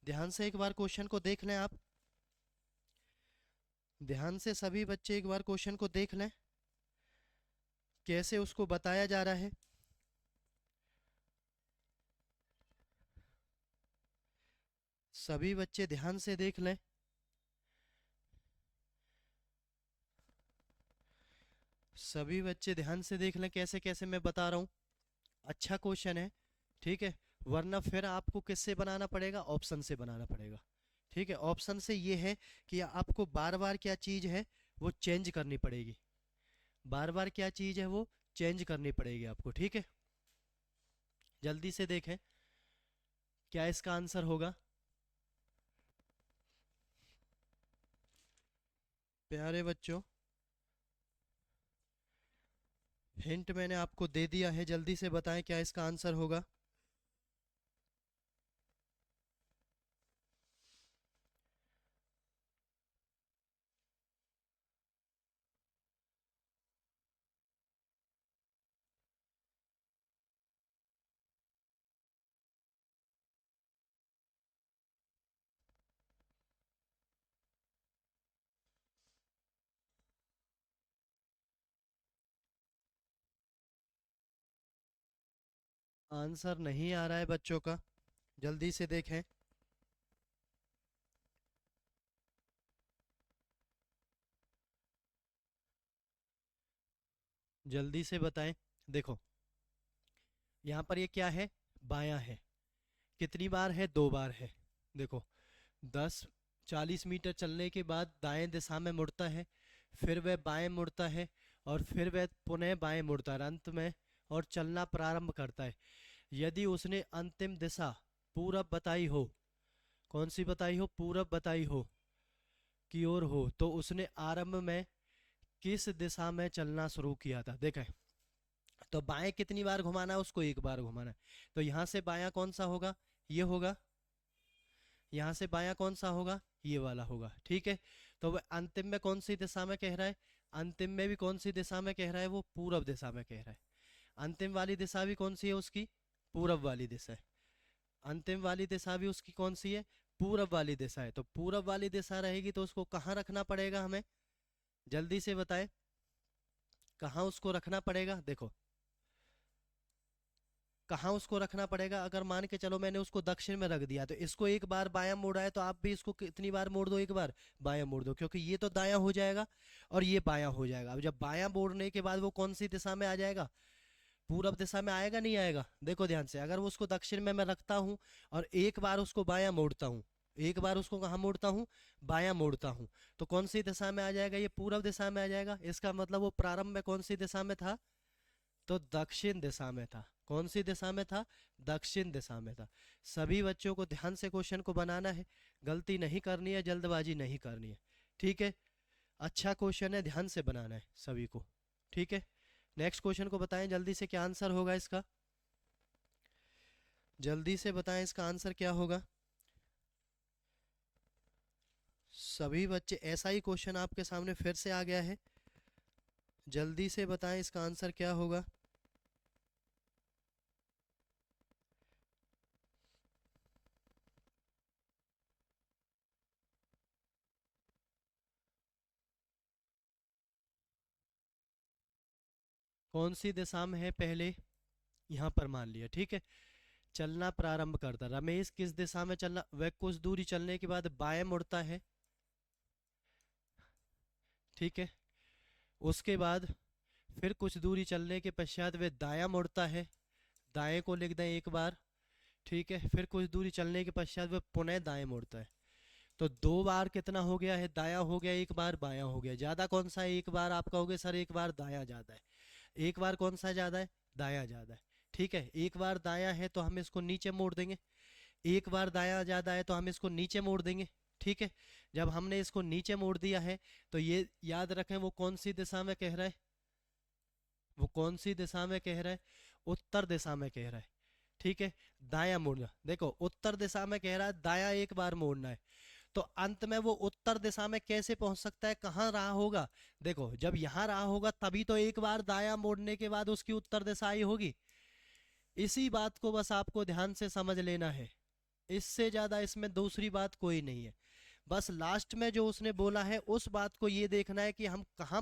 ध्यान से एक बार क्वेश्चन को देख लें आप, ध्यान से सभी बच्चे एक बार क्वेश्चन को देख लें, कैसे उसको बताया जा रहा है। सभी बच्चे ध्यान से देख लें, सभी बच्चे ध्यान से देख लें कैसे कैसे मैं बता रहा हूँ। अच्छा क्वेश्चन है, ठीक है, वरना फिर आपको किससे बनाना पड़ेगा, ऑप्शन से बनाना पड़ेगा, ठीक है। ऑप्शन से ये है कि आपको बार बार क्या चीज है वो चेंज करनी पड़ेगी, बार बार क्या चीज है वो चेंज करनी पड़ेगी आपको, ठीक है। जल्दी से देखें क्या इसका आंसर होगा। प्यारे बच्चों, हिंट मैंने आपको दे दिया है, जल्दी से बताएं क्या इसका आंसर होगा। आंसर नहीं आ रहा है बच्चों का, जल्दी से देखें। जल्दी से बताएं। देखो, यहाँ पर ये क्या है, बायां है, कितनी बार है, 2 बार है। देखो, 40 मीटर चलने के बाद दाएं दिशा में मुड़ता है, फिर वह बाएं मुड़ता है, और फिर वह पुनः बाएं मुड़ता है अंत में, और चलना प्रारंभ करता है। यदि उसने अंतिम दिशा पूरब बताई हो, कौन सी बताई हो, पूरब बताई हो की ओर हो, तो उसने आरंभ में किस दिशा में चलना शुरू किया था। देखें, तो बाएं कितनी बार घुमाना है, उसको 1 बार घुमाना है। तो यहाँ से बायां कौन सा होगा, ये होगा, यहाँ से बायां कौन सा होगा, ये वाला होगा, ठीक है। तो वह अंतिम में कौन सी दिशा में कह रहा है, अंतिम में भी कौन सी दिशा में कह रहा है, वो पूरब दिशा में कह रहा है। अंतिम वाली दिशा भी कौन सी है उसकी, पूरब वाली दिशा है। अंतिम वाली दिशा भी उसकी कौन सी है, पूरब वाली दिशा है। तो पूरब वाली दिशा रहेगी तो उसको कहाँ रखना पड़ेगा हमें, जल्दी से बताए, कहाँ उसको रखना पड़ेगा। देखो, कहाँ उसको रखना पड़ेगा, अगर मान के चलो मैंने उसको दक्षिण में रख दिया, तो इसको 1 बार बायां मोड़ा है, तो आप भी इसको कितनी बार मोड़ दो, 1 बार बायां मोड़ दो, क्योंकि ये तो दायां हो जाएगा और ये बायां हो जाएगा। अब जब बायां मोड़ने के बाद वो कौन सी दिशा में आ जाएगा, पूरब दिशा में आएगा, नहीं आएगा। देखो ध्यान से, अगर वो उसको दक्षिण में मैं रखता हूँ और 1 बार उसको बायां मोड़ता हूँ, 1 बार उसको कहाँ मोड़ता हूँ, बायां मोड़ता हूँ, तो कौन सी दिशा में आ जाएगा, ये पूरब दिशा में आ जाएगा। इसका मतलब वो प्रारंभ में कौन सी दिशा में था, तो दक्षिण दिशा में था। कौन सी दिशा में था, दक्षिण दिशा में था। सभी बच्चों को ध्यान से क्वेश्चन को बनाना है, गलती नहीं करनी है, जल्दबाजी नहीं करनी है, ठीक है। अच्छा क्वेश्चन है, ध्यान से बनाना है सभी को, ठीक है। नेक्स्ट क्वेश्चन को बताएं जल्दी से, क्या आंसर होगा इसका, जल्दी से बताएं इसका आंसर क्या होगा। सभी बच्चे, ऐसा ही क्वेश्चन आपके सामने फिर से आ गया है, जल्दी से बताएं इसका आंसर क्या होगा। कौन सी दिशा में है पहले, यहाँ पर मान लिया, ठीक है। चलना प्रारंभ करता, रमेश किस दिशा में चलना, वह कुछ दूरी चलने के बाद बाएं मुड़ता है, ठीक है। उसके बाद फिर कुछ दूरी चलने के पश्चात वह दायां मुड़ता है, दाएं को लिख दें एक बार, ठीक है। फिर कुछ दूरी चलने के पश्चात वह पुनः दाएं मुड़ता है। तो 2 बार कितना हो गया है, दायां हो गया, एक बार बायां हो गया। ज्यादा कौन सा है, एक बार आप कहोगे सर एक बार दायां ज्यादा है, एक बार कौन सा ज्यादा है, दायां ज्यादा है, ठीक है। एक बार दायां है तो हम इसको नीचे मोड़ देंगे, एक बार दायां ज्यादा है तो हम इसको नीचे मोड़ देंगे, ठीक है। जब हमने इसको नीचे मोड़ दिया है तो ये याद रखें वो कौन सी दिशा में कह रहा है, वो कौन सी दिशा में कह रहा है, उत्तर दिशा में कह रहा है, ठीक है। दायां मुड़ना, देखो उत्तर दिशा में कह रहा है, दायां एक बार मोड़ना है, तो अंत में वो उत्तर दिशा में कैसे पहुंच सकता है, कहाँ रहा होगा, देखो जब यहाँ रहा होगा तभी तो एक बार दायां मोड़ने के बाद उसकी उत्तर दिशा आई होगी। इसी बात को बस आपको ध्यान से समझ लेना है, इससे ज्यादा इसमें दूसरी बात कोई नहीं है। बस लास्ट में जो उसने बोला है उस बात को ये देखना है कि हम कहां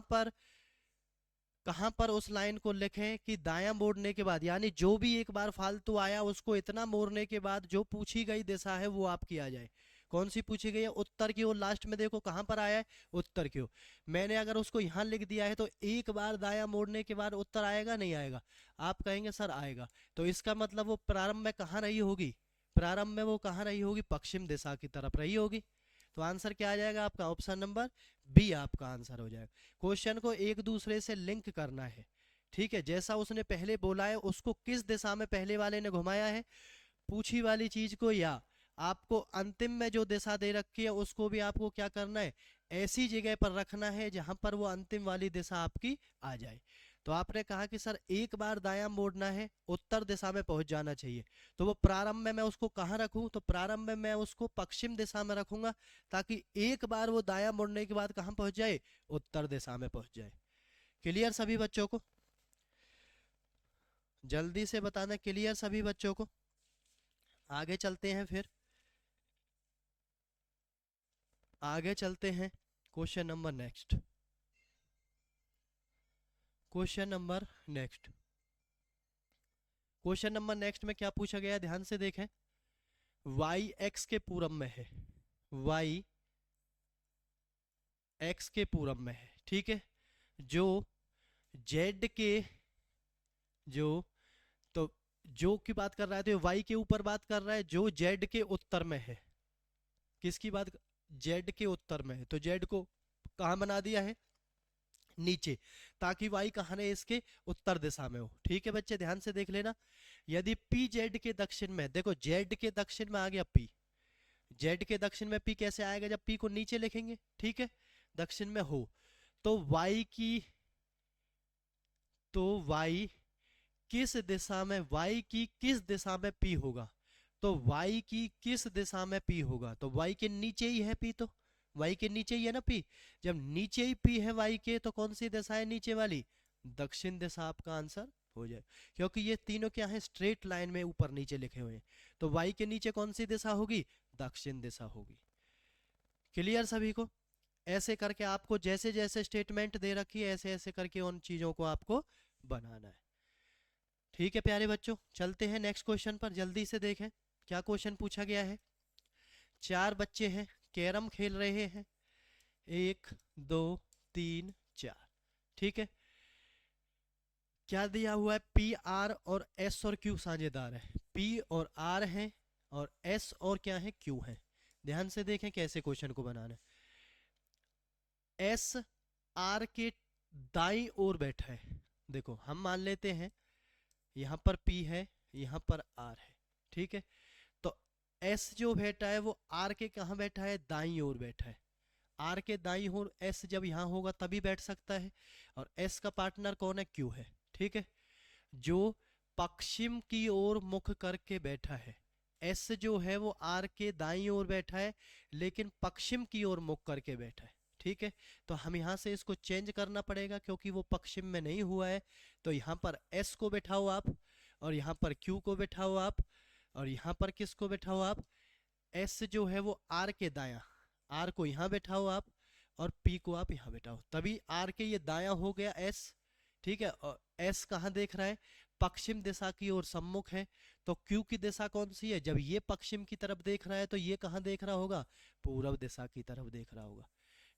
पर उस लाइन को लिखें कि दायां मोड़ने के बाद, यानी जो भी एक बार फालतू आया उसको इतना मोड़ने के बाद जो पूछी गई दिशा है वो आपकी आ जाए। कौन सी पूछी गई है, उत्तर की ओर। लास्ट में देखो कहां पर आया है, उत्तर की ओर। मैंने अगर उसको यहां लिख दिया है तो एक बार दायां मोड़ने के बाद उत्तर आएगा नहीं आएगा, आप कहेंगे सर आएगा। तो इसका मतलब वो प्रारंभ में कहाँ रही होगी, प्रारंभ में वो कहाँ रही होगी, पश्चिम दिशा की तरफ रही होगी। तो आंसर क्या आ जाएगा आपका, ऑप्शन नंबर बी आपका आंसर हो जाएगा। क्वेश्चन को एक दूसरे से लिंक करना है, ठीक है। जैसा उसने पहले बोला है उसको किस दिशा में पहले वाले ने घुमाया है, पूछी वाली चीज को, या आपको अंतिम में जो दिशा दे रखी है उसको भी आपको क्या करना है, ऐसी जगह पर रखना है जहां पर वो अंतिम वाली दिशा आपकी आ जाए। तो आपने कहा कि सर एक बार दायां मोड़ना है, उत्तर दिशा में पहुंच जाना चाहिए, तो वो प्रारंभ में मैं उसको कहाँ रखूं, तो प्रारंभ में मैं उसको पश्चिम दिशा में रखूंगा, ताकि एक बार वो दायां मुड़ने के बाद कहाँ पहुंच जाए, उत्तर दिशा में पहुंच जाए। क्लियर सभी बच्चों को, जल्दी से बताना क्लियर सभी बच्चों को। आगे चलते हैं, फिर आगे चलते हैं। Question number next, question number next, question number next में क्या पूछा गया है, ध्यान से देखें। y x के पूरब में है, y x के पूरब में है, ठीक है। जो z के, जो, तो जो की बात कर रहा है तो y के ऊपर बात कर रहा है, जो z के उत्तर में है। किसकी बात, z के उत्तर में है, तो z को कहाँ बना दिया है, नीचे, ताकि y कहाँ रहे, इसके उत्तर दिशा में हो, ठीक है बच्चे ध्यान से देख लेना। यदि p z के दक्षिण में, देखो z के दक्षिण में आ गया p, z के दक्षिण में p कैसे आएगा, जब p को नीचे लिखेंगे, ठीक है, दक्षिण में हो, तो y की, तो y किस दिशा में, y की किस दिशा में p होगा, तो y की किस दिशा में p होगा, तो y के नीचे ही है p, तो y के नीचे ही है ना p, जब नीचे ही p है y के, तो कौन सी दिशा है नीचे वाली, दक्षिण दिशा आपका आंसर हो जाए। क्योंकि ये तीनों क्या है, स्ट्रेट लाइन में ऊपर नीचे लिखे हुए हैं, तो y के नीचे कौन सी दिशा होगी, दक्षिण दिशा होगी। क्लियर सभी को, ऐसे करके आपको जैसे जैसे स्टेटमेंट दे रखी है ऐसे ऐसे करके उन चीजों को आपको बनाना है, ठीक है प्यारे बच्चों। चलते हैं नेक्स्ट क्वेश्चन पर, जल्दी से देखें क्या क्वेश्चन पूछा गया है। 4 बच्चे हैं, कैरम खेल रहे हैं, 1 2 3 4, ठीक है। क्या दिया हुआ है, पी आर और एस और क्यू साझेदार है, पी और आर है और एस और क्या है, क्यू है। ध्यान से देखें कैसे क्वेश्चन को बनाना है। एस आर के दाई ओर बैठा है, देखो हम मान लेते हैं यहाँ पर P है, यहाँ पर R है, ठीक है। तो S जो बैठा है वो R के कहाँ बैठा है, दाईं ओर बैठा है। R के दाईं ओर S जब यहाँ होगा तभी बैठ सकता है, और S का पार्टनर कौन है, Q है, ठीक है, जो पश्चिम की ओर मुख करके बैठा है। एस जो है वो आर के दाईं ओर बैठा है, लेकिन पश्चिम की ओर मुख करके बैठा है। ठीक है, तो हम यहाँ से इसको चेंज करना पड़ेगा क्योंकि वो पश्चिम में नहीं हुआ है। तो यहाँ पर एस को बैठाओ आप, और यहाँ पर क्यू को बैठाओ आप, और यहाँ पर किसको बैठाओ आप, एस जो है वो आर के दाया, आर को यहाँ बैठाओ आप, और पी को आप यहाँ बैठाओ, तभी आर के ये दाया हो गया एस। ठीक है, और एस कहाँ देख रहा है, पश्चिम दिशा की ओर सम्मुख है। तो क्यू की दिशा कौन सी है, जब ये पश्चिम की तरफ देख रहा है तो ये कहाँ देख रहा होगा, पूरब दिशा की तरफ देख रहा होगा।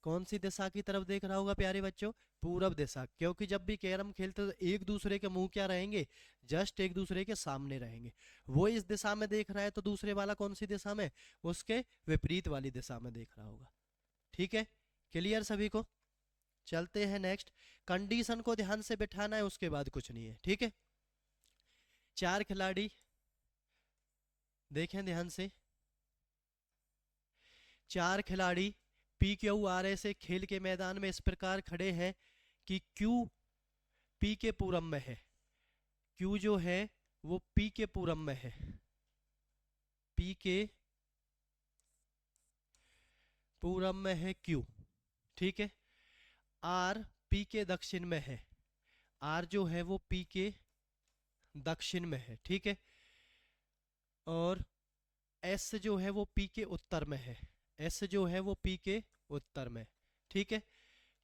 कौन सी दिशा की तरफ देख रहा होगा प्यारे बच्चों, पूरब दिशा, क्योंकि जब भी कैरम खेलते तो एक दूसरे के मुंह क्या रहेंगे, जस्ट एक दूसरे के सामने रहेंगे। वो इस दिशा में देख रहा है तो दूसरे वाला कौन सी दिशा में, उसके विपरीत वाली दिशा में देख रहा होगा। ठीक है, क्लियर सभी को। चलते हैं नेक्स्ट, कंडीशन को ध्यान से बिठाना है, उसके बाद कुछ नहीं है। ठीक है, 4 खिलाड़ी देखें ध्यान से, 4 खिलाड़ी पी क्यू आर ए से खेल के मैदान में इस प्रकार खड़े हैं कि क्यू पी के पूरब में है, क्यू जो है वो पी के पूरब में है, पी के पूरब में है क्यू। ठीक है, आर पी के दक्षिण में है, आर जो है वो पी के दक्षिण में है। ठीक है, और एस जो है वो पी के उत्तर में है, एस जो है वो पी के उत्तर में। ठीक है,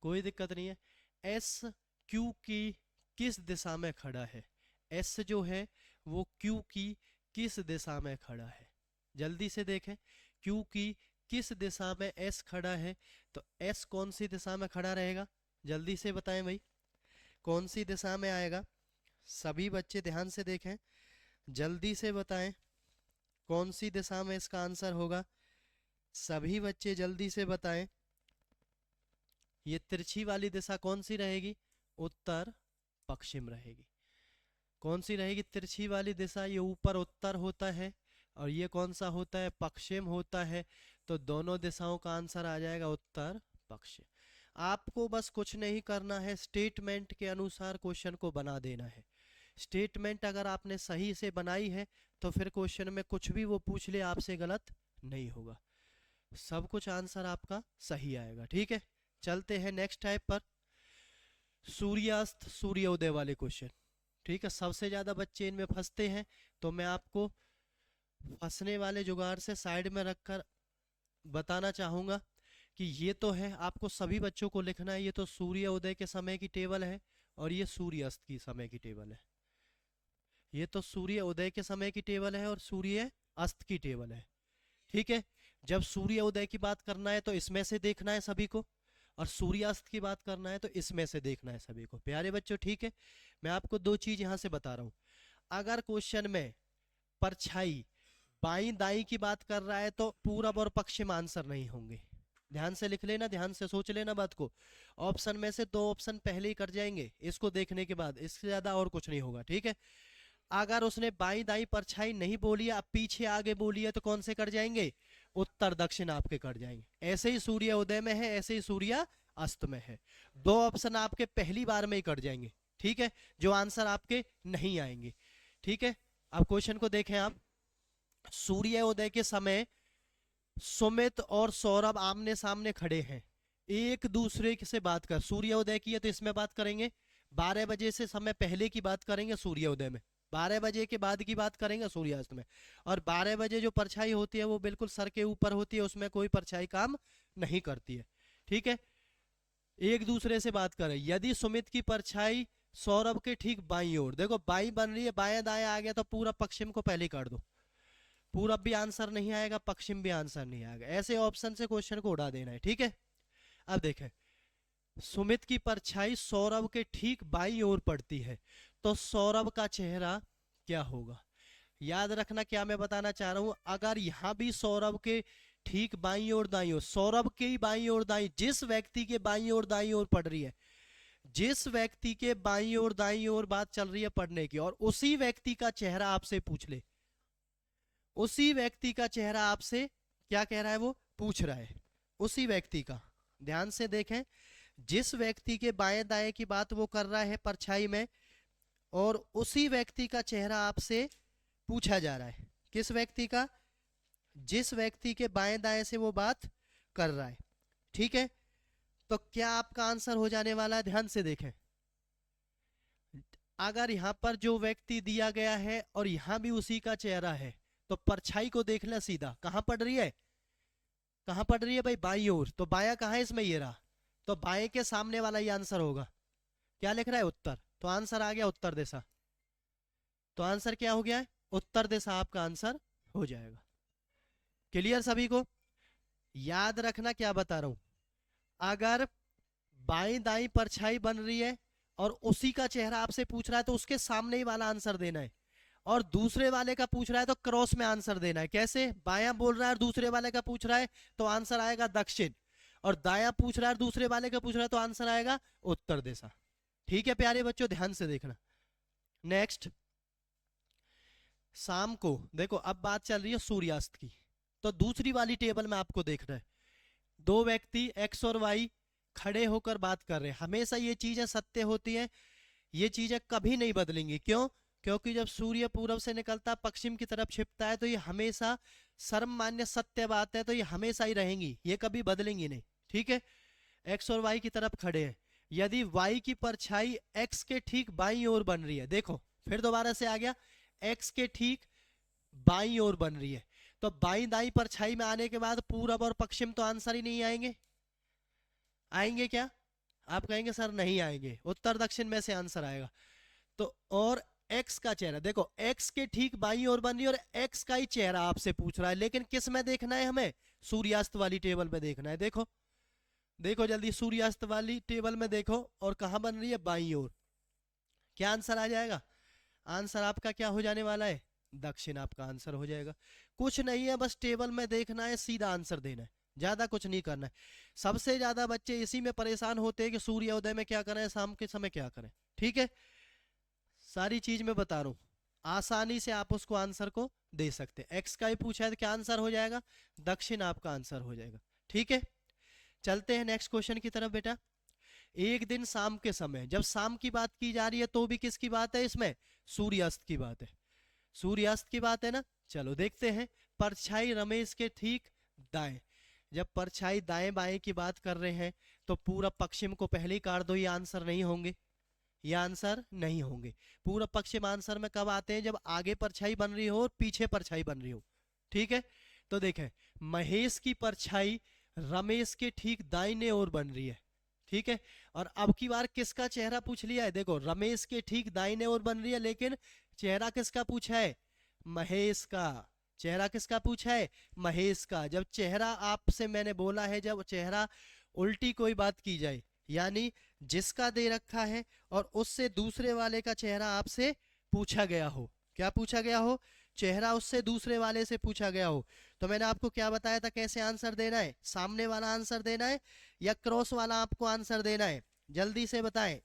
कोई दिक्कत नहीं है। एस क्यू की किस दिशा में खड़ा है, एस जो है वो क्यू की किस दिशा में खड़ा है, जल्दी से देखें, क्यू की किस दिशा में एस खड़ा है, तो एस कौन सी दिशा में खड़ा रहेगा, जल्दी से बताएं भाई, कौन सी दिशा में आएगा। सभी बच्चे ध्यान से देखें, जल्दी से बताएं कौन सी दिशा में इसका आंसर होगा। सभी बच्चे जल्दी से बताएं, ये तिरछी वाली दिशा कौन सी रहेगी, उत्तर पश्चिम रहेगी। कौन सी रहेगी तिरछी वाली दिशा, ये ऊपर उत्तर होता है और ये कौन सा होता है, पश्चिम होता है। तो दोनों दिशाओं का आंसर आ जाएगा उत्तर पश्चिम। आपको बस कुछ नहीं करना है, स्टेटमेंट के अनुसार क्वेश्चन को बना देना है। स्टेटमेंट अगर आपने सही से बनाई है तो फिर क्वेश्चन में कुछ भी वो पूछ ले आपसे गलत नहीं होगा, सब कुछ आंसर आपका सही आएगा। ठीक है, चलते हैं नेक्स्ट टाइप पर, सूर्यास्त सूर्योदय वाले क्वेश्चन। ठीक है, सबसे ज्यादा बच्चे इनमें फंसते हैं, तो मैं आपको फंसने वाले जुगाड़ से साइड में रखकर बताना चाहूंगा कि ये तो है, आपको सभी बच्चों को लिखना है, ये तो सूर्योदय के समय की टेबल है और ये सूर्यास्त की समय की टेबल है। ये तो सूर्य उदय के समय की टेबल है और सूर्य अस्त की टेबल है। ठीक है, जब सूर्य उदय की बात करना है तो इसमें से देखना है सभी को, और सूर्यास्त की बात करना है तो इसमें से देखना है सभी को, प्यारे बच्चों। ठीक है, मैं आपको दो चीज यहां से बता रहा हूं, अगर क्वेश्चन में परछाई बाई दाई की बात कर रहा है तो पूरब और पश्चिम आंसर नहीं होंगे। ध्यान से लिख लेना, ध्यान से सोच लेना बात को, ऑप्शन में से 2 ऑप्शन पहले ही कर जाएंगे इसको देखने के बाद, इससे ज्यादा और कुछ नहीं होगा। ठीक है, अगर उसने बाई दाई परछाई नहीं बोली, अब पीछे आगे बोली है तो कौन से कर जाएंगे, उत्तर दक्षिण आपके कट जाएंगे। ऐसे ही सूर्य उदय में है, ऐसे ही सूर्य अस्त में है, 2 ऑप्शन आपके पहली बार में ही कट जाएंगे। ठीक है, जो आंसर आपके नहीं आएंगे। ठीक है, अब क्वेश्चन को देखें आप, सूर्य उदय के समय सुमित और सौरभ आमने सामने खड़े हैं, एक दूसरे से बात कर, सूर्योदय की है तो इसमें बात करेंगे, 12 बजे से समय पहले की बात करेंगे सूर्योदय में, 12 बजे के बाद की बात करेंगे सूर्यास्त में, और 12 बजे जो परछाई होती है वो बिल्कुल सर के ऊपर होती है, उसमें कोई परछाई काम नहीं करती है। ठीक है, एक दूसरे से बात करें, यदि सुमित की परछाई सौरभ के ठीक बाईं ओर, देखो बाई बन रही है, बाएं दाएं आ गया तो पूरा पश्चिम को पहले कर दो, पूरब भी आंसर नहीं आएगा, पश्चिम भी आंसर नहीं आएगा, ऐसे ऑप्शन से क्वेश्चन को उड़ा देना है। ठीक है, अब देखें, सुमित की परछाई सौरभ के ठीक बाईं ओर पड़ती है, तो सौरभ का चेहरा क्या होगा। याद रखना क्या मैं बताना चाह रहा हूं, अगर यहां भी सौरभ के ठीक बाईं ओर दाईं ओर, सौरभ के ही बाईं ओर दाईं, जिस व्यक्ति के बाईं ओर दाईं ओर पड़ रही है, जिस व्यक्ति के बाईं ओर दाईं ओर बात चल रही है पढ़ने की, और उसी व्यक्ति का चेहरा आपसे पूछ ले, उसी व्यक्ति का चेहरा आपसे क्या कह रहा है, वो पूछ रहा है उसी व्यक्ति का। ध्यान से देखें, जिस व्यक्ति के बाएं दाएं की बात वो कर रहा है परछाई में, और उसी व्यक्ति का चेहरा आपसे पूछा जा रहा है। किस व्यक्ति का? जिस व्यक्ति के बाएं दाएं से वो बात कर रहा है। ठीक है, तो क्या आपका आंसर हो जाने वाला है? ध्यान से देखें, अगर यहां पर जो व्यक्ति दिया गया है और यहां भी उसी का चेहरा है, तो परछाई को देखना सीधा कहां पड़ रही है? कहां पड़ रही है भाई? बाईं ओर। तो बायां कहां है इसमें? ये रहा। तो बाएं के सामने वाला ये आंसर होगा। क्या लिख रहा है? उत्तर। तो आंसर आ गया उत्तर दिशा। तो आंसर क्या हो गया है? उत्तर दिशा आपका आंसर हो जाएगा। क्लियर सभी को? याद रखना क्या बता रहा हूं, अगर बाईं दाईं परछाई बन रही है और उसी का चेहरा आपसे पूछ रहा है तो उसके सामने ही वाला आंसर देना है, और दूसरे वाले का पूछ रहा है तो क्रॉस में आंसर देना है। कैसे? बायां बोल रहा है और दूसरे वाले का पूछ रहा है तो आंसर आएगा दक्षिण, और दायां पूछ रहा है और दूसरे वाले का पूछ रहा है तो आंसर आएगा उत्तर दिशा। ठीक है प्यारे बच्चों, ध्यान से देखना। नेक्स्ट, शाम को देखो, अब बात चल रही है सूर्यास्त की, तो दूसरी वाली टेबल में आपको देखना है, दो व्यक्ति एक्स और वाई खड़े होकर बात कर रहे हैं। हमेशा ये चीजें सत्य होती हैं, ये चीजें कभी नहीं बदलेंगी। क्यों? क्योंकि जब सूर्य पूरब से निकलता पश्चिम की तरफ छिपता है तो ये हमेशा सर्वमान्य सत्य बात है, तो ये हमेशा ही रहेंगी, ये कभी बदलेंगी नहीं। ठीक है, एक्स और वाई की तरफ खड़े हैं, यदि वाई की परछाई एक्स के ठीक बाईं ओर बन रही है, देखो फिर दोबारा से आ गया, एक्स के ठीक बाईं ओर बन रही है, तो बाईं दाईं परछाई में आने के बाद पूरब और पश्चिम तो आंसर ही नहीं आएंगे। आएंगे क्या? आप कहेंगे सर नहीं आएंगे, उत्तर दक्षिण में से आंसर आएगा। तो और एक्स का चेहरा देखो, एक्स के ठीक बाईं ओर बन रही है और एक्स का ही चेहरा आपसे पूछ रहा है, लेकिन किस में देखना है हमें? सूर्यास्त वाली टेबल में देखना है। देखो देखो जल्दी, सूर्यास्त वाली टेबल में देखो, और कहां बन रही है? बाईं ओर। क्या आंसर आ जाएगा? आंसर आपका क्या हो जाने वाला है? दक्षिण आपका आंसर हो जाएगा। कुछ नहीं है, बस टेबल में देखना है, सीधा आंसर देना है, ज्यादा कुछ नहीं करना है। सबसे ज्यादा बच्चे इसी में परेशान होते हैं कि सूर्योदय में क्या करें, शाम के समय क्या करें। ठीक है, सारी चीज मैं बता रहा हूं, आसानी से आप उसको आंसर को दे सकते हैं। एक्स का ही पूछा है तो क्या आंसर हो जाएगा? दक्षिण आपका आंसर हो जाएगा। ठीक है, चलते हैं नेक्स्ट क्वेश्चन की तरफ बेटा। एक दिन शाम के समय, जब शाम की बात की जा रही है तो भी किसकी बात है इसमें? सूर्यास्त की बात है। सूर्यास्त की बात है ना। चलो देखते हैं, परछाई रमेश के ठीक दाएं। जब परछाई दाएं बाएं की बात कर रहे हैं तो पूरब पश्चिम को पहले ही काट दो, ये आंसर नहीं होंगे, ये आंसर नहीं होंगे। पूरब पश्चिम आंसर में कब आते हैं? जब आगे परछाई बन रही हो और पीछे परछाई बन रही हो। ठीक है, तो देखें, महेश की परछाई रमेश के ठीक दाहिने ओर बन रही है। ठीक है, और अब की बार किसका चेहरा पूछ लिया है? देखो रमेश के ठीक दाहिने ओर बन रही है, लेकिन चेहरा किसका पूछा है? महेश का। चेहरा किसका पूछा है? महेश का। जब चेहरा आपसे मैंने बोला है, जब चेहरा उल्टी कोई बात की जाए, यानी जिसका दे रखा है और उससे दूसरे वाले का चेहरा आपसे पूछा गया हो। क्या पूछा गया हो? चेहरा उससे दूसरे वाले से पूछा गया हो, तो मैंने आपको क्या बताया था कैसे आंसर देना है? सामने वाला आंसर देना है या क्रॉस वाला आपको आंसर देना है? जल्दी से बताएं,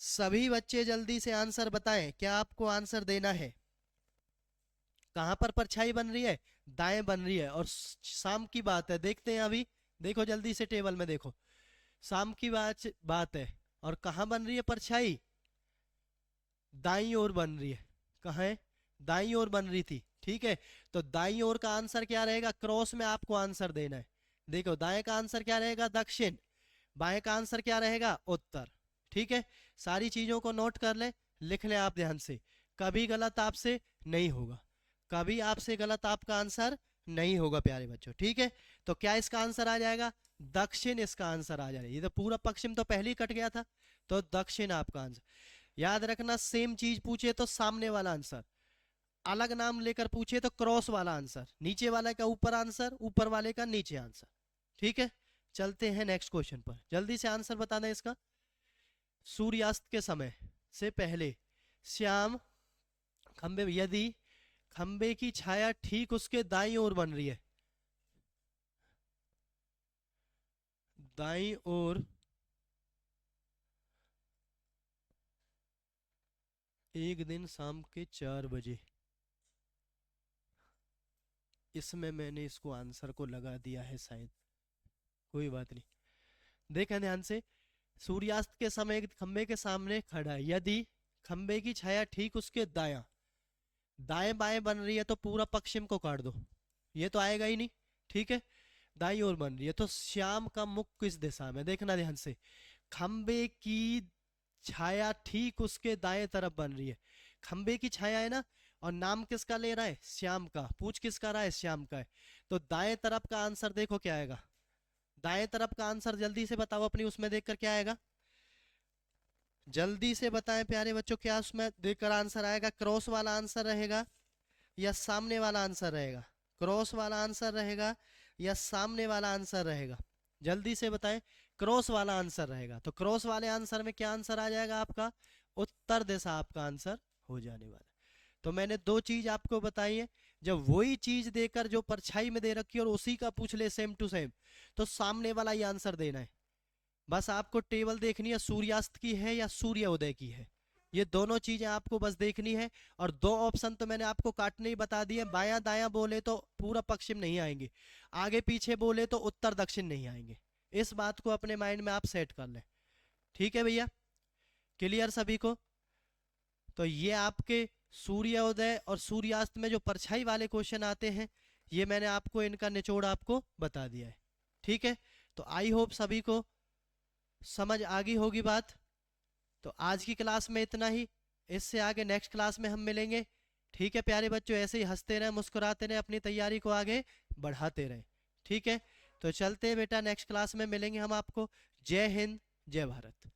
सभी बच्चे जल्दी से आंसर बताएं, क्या आपको आंसर देना है? कहां पर परछाई बन रही है? दाएं बन रही है, और शाम की बात है, देखते हैं अभी। देखो जल्दी से टेबल में देखो, शाम की बात है, और कहां बन रही है परछाई? दाईं ओर बन रही है। कहाँ है? दाईं ओर बन रही थी। ठीक है, तो दाईं ओर का आंसर क्या रहेगा? क्रॉस में आपको आंसर देना है। देखो दाएं का आंसर क्या रहेगा? दक्षिण। बाएं का आंसर क्या रहेगा? उत्तर। ठीक है, सारी चीजों को नोट कर ले, लिख ले आप ध्यान से, कभी गलत आपसे नहीं होगा, कभी आपसे गलत आपका आंसर नहीं होगा प्यारे बच्चों। ठीक है, तो क्या इसका आंसर आ जाएगा? दक्षिण इसका आंसर आ जाएगा। ये तो पूरा पश्चिम तो पहले ही कट गया था, तो दक्षिण आपका आंसर। याद रखना, सेम चीज पूछे तो सामने वाला आंसर, अलग नाम लेकर पूछे तो क्रॉस वाला आंसर, नीचे वाले का ऊपर आंसर, ऊपर वाले का नीचे आंसर। ठीक है, चलते हैं नेक्स्ट क्वेश्चन पर, जल्दी से आंसर बताना इसका। सूर्यास्त के समय से पहले श्याम खंबे, यदि खंबे की छाया ठीक उसके दाईं ओर बन रही है, दाईं ओर, एक दिन शाम के 4 बजे, इसमें मैंने इसको आंसर को लगा दिया है शायद, कोई बात नहीं। देखें ध्यान से, सूर्यास्त के समय एक खंबे के सामने खड़ा है, यदि खंबे की छाया ठीक उसके दायां, दाएं बाएं बन रही है तो पूरा पश्चिम को काट दो, ये तो आएगा ही नहीं। ठीक है, दाईं ओर बन रही है तो श्याम का मुख किस दिशा में, देखना ध्यान से, खंबे की छाया ठीक उसके दाएं तरफ बन रही है, खंबे की छाया है ना, और नाम किसका ले रहा है, श्याम का, पूछ किसका रहा है, श्याम का है। तो दाएं तरफ का आंसर देखो क्या आएगा, दाएं तरफ का आंसर जल्दी से बताओ अपनी उसमें देखकर क्या आएगा, जल्दी से बताएं प्यारे बच्चों, क्या उसमें देखकर आंसर आएगा, क्रॉस वाला आंसर रहेगा या सामने वाला आंसर रहेगा, क्रॉस वाला आंसर रहेगा या सामने वाला आंसर रहेगा, जल्दी से बताएं। क्रॉस वाला आंसर रहेगा, तो क्रॉस वाले आंसर में क्या आंसर आ जाएगा आपका, उत्तर दिशा आपका आंसर हो जाने वाला। तो मैंने दो चीज आपको बताई है, जब वही चीज देकर जो परछाई में दे रखी है और उसी का पूछ ले सेम टू सेम, तो सामने वाला ही आंसर देना है। बस आपको टेबल देखनी है सूर्यास्त की है या सूर्योदय की है, ये दोनों चीजें आपको बस देखनी है। और दो ऑप्शन तो मैंने आपको काटने ही बता दिए, बायां दायां बोले तो पूरा पश्चिम नहीं आएंगे, आगे पीछे बोले तो उत्तर दक्षिण नहीं आएंगे, इस बात को अपने माइंड में आप सेट कर लें। ठीक है भैया, क्लियर सभी को। तो ये आपके सूर्योदय और सूर्यास्त में जो परछाई वाले क्वेश्चन आते हैं, ये मैंने आपको इनका निचोड़ आपको बता दिया है। ठीक है, तो आई होप सभी को समझ आ गई होगी बात। तो आज की क्लास में इतना ही, इससे आगे नेक्स्ट क्लास में हम मिलेंगे। ठीक है प्यारे बच्चों, ऐसे ही हंसते रहें, मुस्कुराते रहें, अपनी तैयारी को आगे बढ़ाते रहें। ठीक है, तो चलते हैं बेटा, नेक्स्ट क्लास में मिलेंगे हम आपको। जय हिंद, जय भारत।